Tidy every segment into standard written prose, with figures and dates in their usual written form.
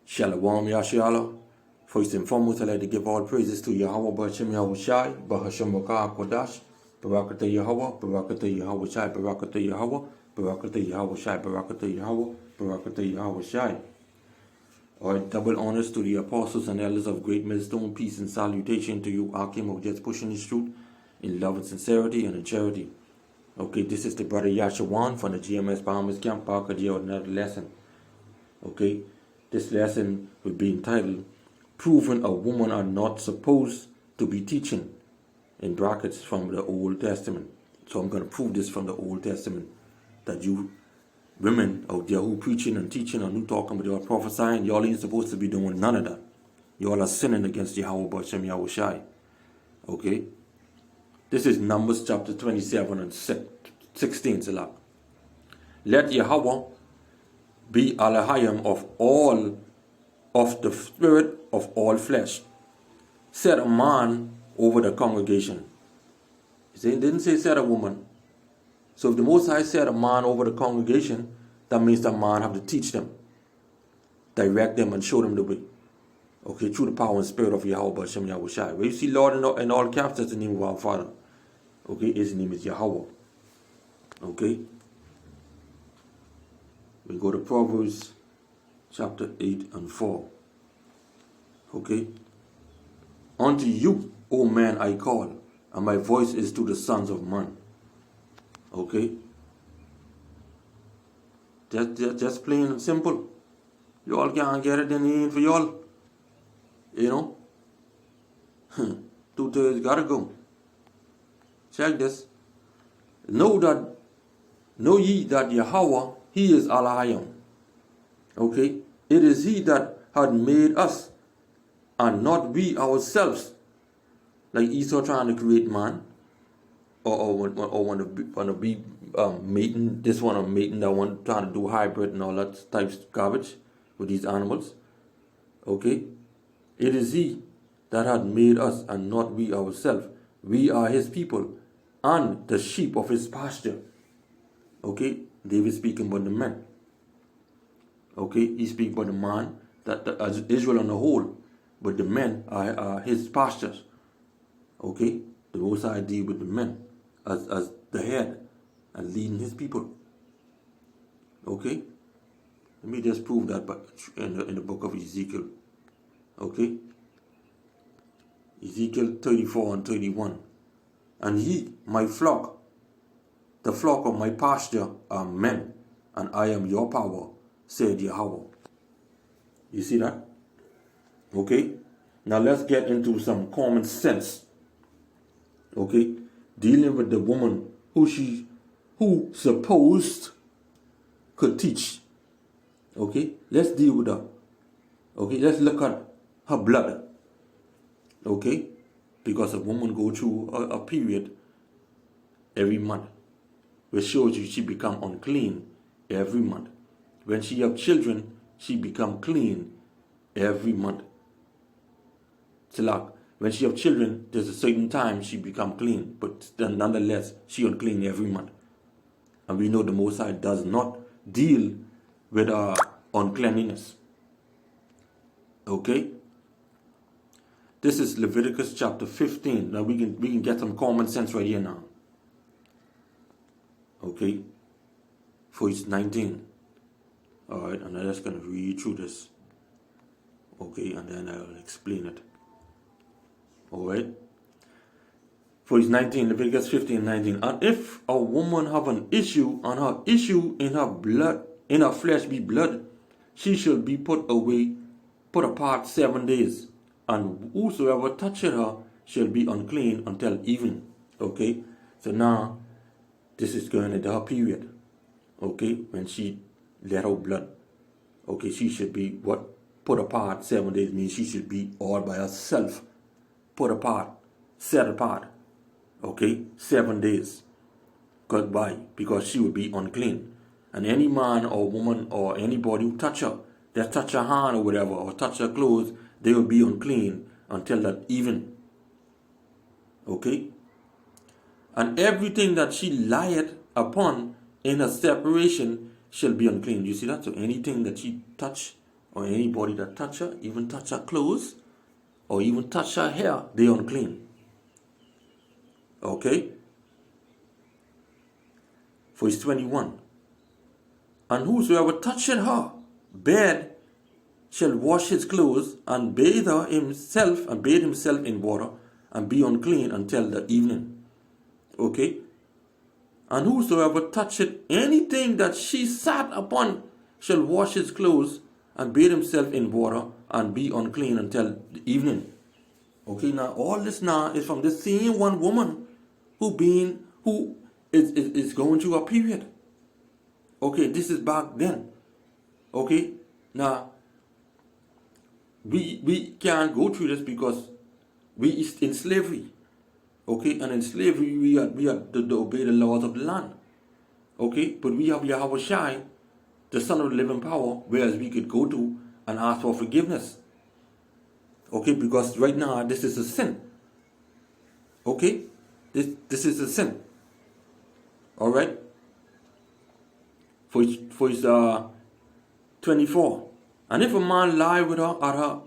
Qam Yasharahla. First and foremost, I'd like to give all praises to Yahweh, Ba'ashem Yahushai, Ba'ashem Wakah Kodash, Barakatah Yahweh, Barakatah Yahushai, Barakatah Yahweh, Barakatah Yahushai, Barakatah Yahweh, Barakatah Yahushai. All right, double honors to the apostles and elders of great millstone, peace and salutation to you, Akim, who just pushing this truth in love and sincerity and in charity. Okay, this is the brother Yashawan from the GMS Bahamas Camp, Parker, another lesson. Okay, this lesson will be entitled, Proving a Woman Are Not Supposed to Be Teaching, in brackets from the Old Testament. So I'm going to prove this from the Old Testament, that you women out there who preaching and teaching and who talking about y'all prophesying, y'all ain't supposed to be doing none of that. Y'all are sinning against Yahweh Ba'ashem Yahushai. Okay? This is Numbers chapter 27 and 16. Salah. Let Yahweh be Elohim of all of the spirit of all flesh. Set a man over the congregation. It didn't say set a woman. So if the Most High set a man over the congregation, that means that man have to teach them, direct them, and show them the way. Okay, through the power and spirit of Yahweh Ba'ashem Yahushai. Where you see Lord in all caps, that's the name of our Father. Okay, his name is Yahweh. Okay. We go to Proverbs chapter 8 and 4. Okay. Unto you, O man, I call, and my voice is to the sons of man. Okay. Just plain and simple. You all can't get it, then it ain't for y'all. You know? 2/3 gotta go. Check this. Know ye that Yahweh, he is Elohim. Okay? It is he that had made us, and not we ourselves. Like Esau trying to create man, or want to be mating. This one of mating, that one trying to do hybrid and all that types of garbage with these animals. Okay? It is he that had made us, and not we ourselves. We are his people, and the sheep of his pasture. Okay? David speaking about the men. Okay? He speaks about the man, that as Israel on the whole, but the men are his pastures. Okay? The Most High deal with the men as the head and leading his people. Okay? Let me just prove that in the book of Ezekiel. Okay? Ezekiel 34 and 31. And ye, my flock, the flock of my pasture, are men, and I am your power, said Yahweh. You see that? Okay? Now let's get into some common sense. Okay? Dealing with the woman who supposed could teach. Okay? Let's deal with her. Okay? Let's look at her blood. Okay? Because a woman go through a period every month, which shows you she become unclean every month. When she have children, she become clean every month. It's like when she have children, there's a certain time she become clean, but then nonetheless she unclean every month. And we know the Most High does not deal with our uncleanliness. Okay? This is Leviticus chapter 15. Now we can get some common sense right here now. Okay? Verse 19. Alright, and I'm just going to read through this. Okay, and then I'll explain it. Alright? Verse 19, Leviticus 15, 19. And if a woman have an issue, and her issue in her blood, in her flesh be blood, she shall be put apart 7 days. And whosoever toucheth her shall be unclean until even. Okay? So now, this is going into her period. Okay? When she let out blood. Okay? She should be what? Put apart 7 days. Means she should be all by herself. Put apart. Set apart. Okay? 7 days. Goodbye. Because she would be unclean. And any man or woman or anybody who touch her, that touch her hand or whatever, or touch her clothes, they will be unclean until that even. Okay? And everything that she lieth upon in her separation shall be unclean. You see that? So anything that she touch or anybody that touch her, even touch her clothes, or even touch her hair, they unclean. Okay? Verse 21. And whosoever toucheth her bed shall wash his clothes and bathe himself in water and be unclean until the evening. Okay? And whosoever toucheth anything that she sat upon shall wash his clothes and bathe himself in water and be unclean until the evening. Okay, now all this now is from the same one woman who is going through a period. Okay, this is back then. Okay, now we can't go through this because we is in slavery. Okay, and in slavery we are to obey the laws of the land. Okay, but we have Yahweh, the Son of the Living Power, whereas we could go to and ask for forgiveness. Okay, because right now this is a sin. Okay, this is a sin. All right. For his 24. And if a man lie with her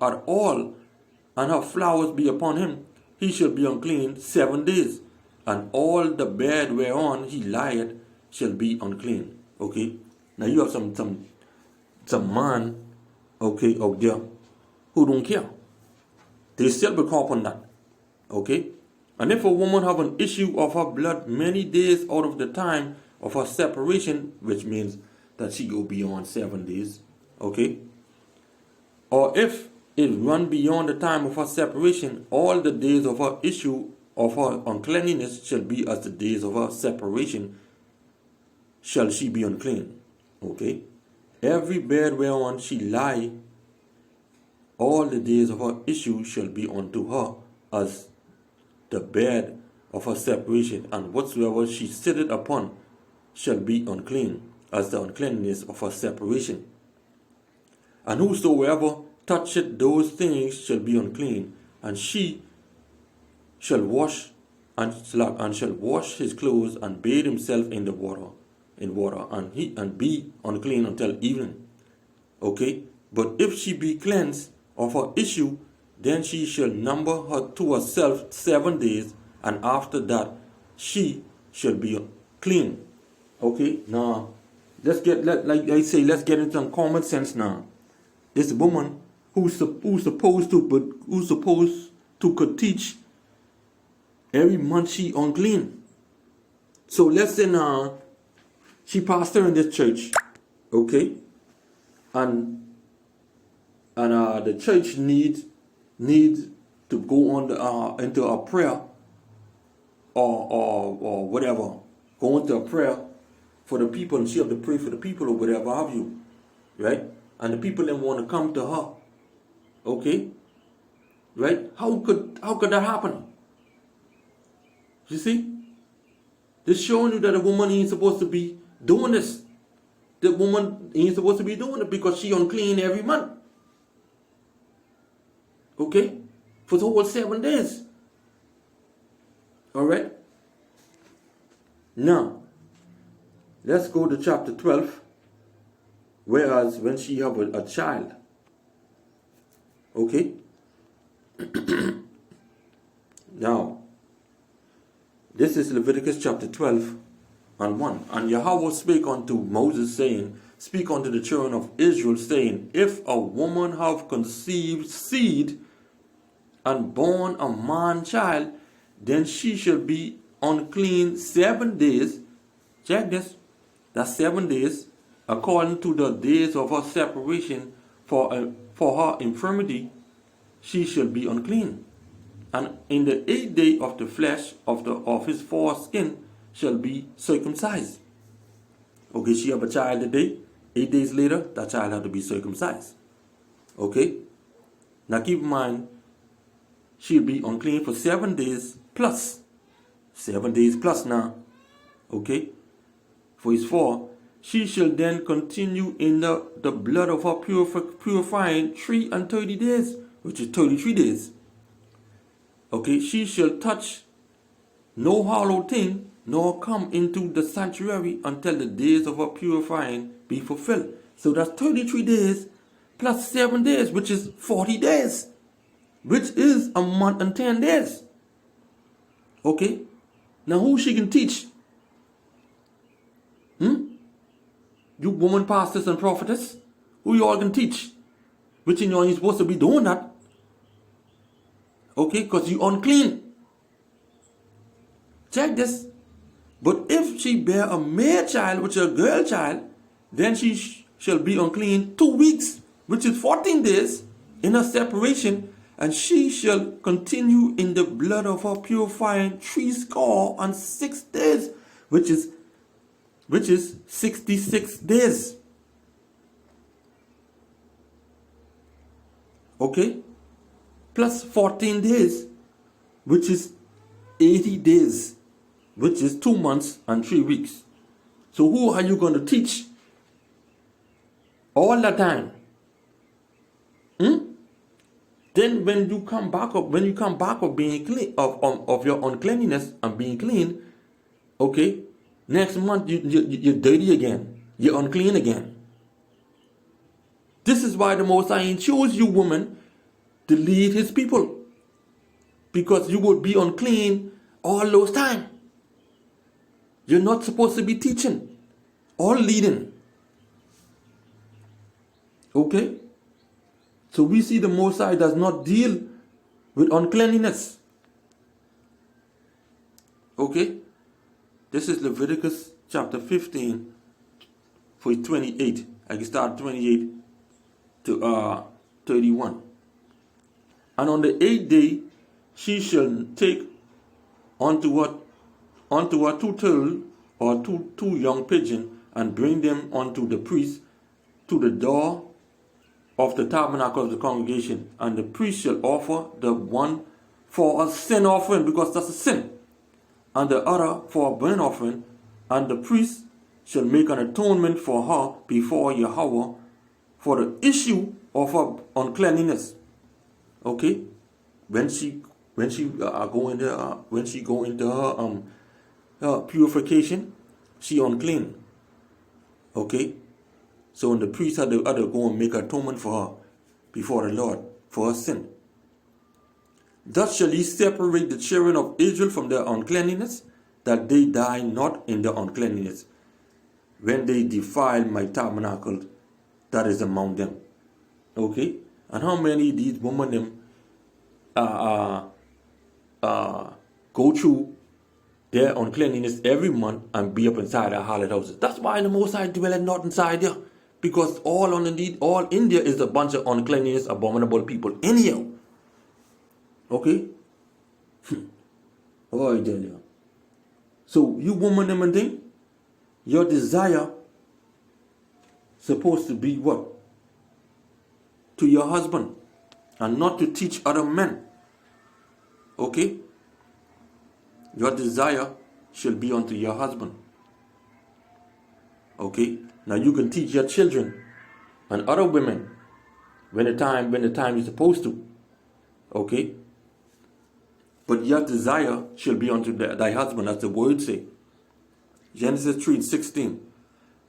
at all, and her flowers be upon him, he shall be unclean 7 days, and all the bed whereon he lieth shall be unclean. Okay. Now you have some man, okay, out there who don't care. They still be caught upon that. Okay. And if a woman have an issue of her blood many days out of the time of her separation, which means that she go beyond 7 days, okay? Or if it run beyond the time of her separation, all the days of her issue of her uncleanness shall be as the days of her separation, shall she be unclean, okay? Every bed whereon she lie, all the days of her issue shall be unto her as the bed of her separation, and whatsoever she sitteth upon shall be unclean, as the uncleanness of her separation. And whosoever toucheth those things shall be unclean, and she shall wash and shall wash his clothes and bathe himself in water, and be unclean until evening. Okay, but if she be cleansed of her issue, then she shall number her to herself 7 days, and after that she shall be clean. Okay, now let's get let's get into some common sense now. This woman who's supposed to could teach every month she unclean. So let's say now she pastor in this church, okay, and the church needs to go on into a prayer or whatever, go into a prayer for the people, and she have to pray for the people or whatever have you, right? And the people then want to come to her, okay, right? How could that happen? You see, this showing you that a woman ain't supposed to be doing this. The woman ain't supposed to be doing it because she unclean every month, okay, for the whole 7 days. All right. Now, let's go to chapter 12. Whereas when she have a child, okay. Now, this is Leviticus chapter 12 and 1. And Yahweh spake unto Moses, saying, Speak unto the children of Israel, saying, If a woman have conceived seed and born a man child, then she shall be unclean 7 days. Check this. That's 7 days, according to the days of her separation. For her infirmity, she shall be unclean. And in the 8th day of the flesh of his foreskin shall be circumcised. Okay, she have a child today. 8 days later, that child have to be circumcised. Okay. Now keep in mind, she'll be unclean for 7 days plus. 7 days plus now. Okay. For his 4, she shall then continue in the blood of her purifying 3 and 30 days, which is 33 days. Okay, she shall touch no hollow thing, nor come into the sanctuary until the days of her purifying be fulfilled. So that's 33 days plus 7 days, which is 40 days, which is a month and 10 days. Okay? Now who she can teach? You woman pastors and prophetess, who you all can teach? Which you know you're supposed to be doing that. Okay? Because you unclean. Check this. But if she bear a male child, which is a girl child, then she shall be unclean 2 weeks, which is 14 days in her separation, and she shall continue in the blood of her purifying 66 days, which is 66 days. Okay? Plus 14 days, which is 80 days, which is 2 months and 3 weeks. So who are you going to teach all the time? Then when you come back of being clean, of your uncleanliness and being clean, okay, next month you're dirty again. You're unclean again. This is why the Most High chose you, woman, to lead his people. Because you would be unclean all those time. You're not supposed to be teaching or leading. Okay? So we see the Most High does not deal with uncleanliness. Okay? This is Leviticus chapter 15 for 28. I can start 28 to 31. And on the 8th day, she shall take unto her 2 turtle or two young pigeon, and bring them unto the priest to the door of the tabernacle of the congregation, and the priest shall offer the one for a sin offering, because that's a sin, and the other for a burnt offering, and the priest shall make an atonement for her before Yahweh for the issue of her uncleanliness. Okay, when she go into her purification, she unclean. Okay. So when the priest had to go and make atonement for her before the Lord for her sin. Thus shall ye separate the children of Israel from their uncleanliness, that they die not in their uncleanliness, when they defile my tabernacle that is among them. Okay? And how many of these women go through their uncleanliness every month and be up inside their hallowed houses? That's why the Most High dwelleth not inside there. Because all in there is a bunch of uncleanliness, abominable people anyhow. Okay? Oh, I tell you. So you woman them and thing, your desire supposed to be what? To your husband, and not to teach other men. Okay? Your desire shall be unto your husband. Okay? Now you can teach your children and other women when the time you're supposed to. Okay? But your desire shall be unto thy husband, as the word say. Genesis 3:16.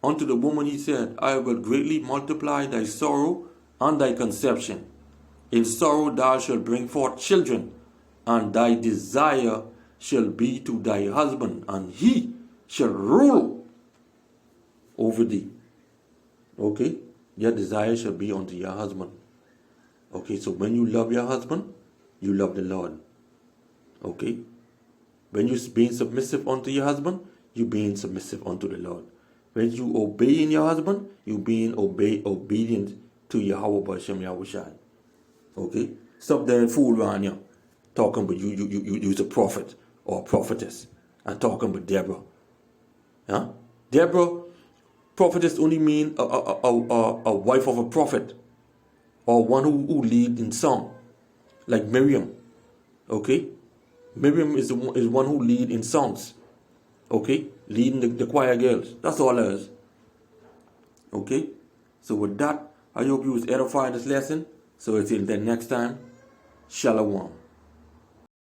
Unto the woman he said, I will greatly multiply thy sorrow and thy conception. In sorrow thou shalt bring forth children, and thy desire shall be to thy husband, and he shall rule over thee. Okay? Your desire shall be unto your husband. Okay, so when you love your husband, you love the Lord. Okay? When you're being submissive unto your husband, you're being submissive unto the Lord. When you obey in your husband, you're being obedient to Yahweh B'Shem Yahushai. Okay? Stop there and fool around you. Talking about you's a prophet or a prophetess. And talking about Deborah. Huh? Deborah, prophetess only mean a wife of a prophet, or one who lead in song, like Miriam. Okay, Miriam is one who lead in songs. Okay, leading the choir girls. That's all there is. Okay, so with that, I hope you was edified this lesson. So until then next time, Shalom.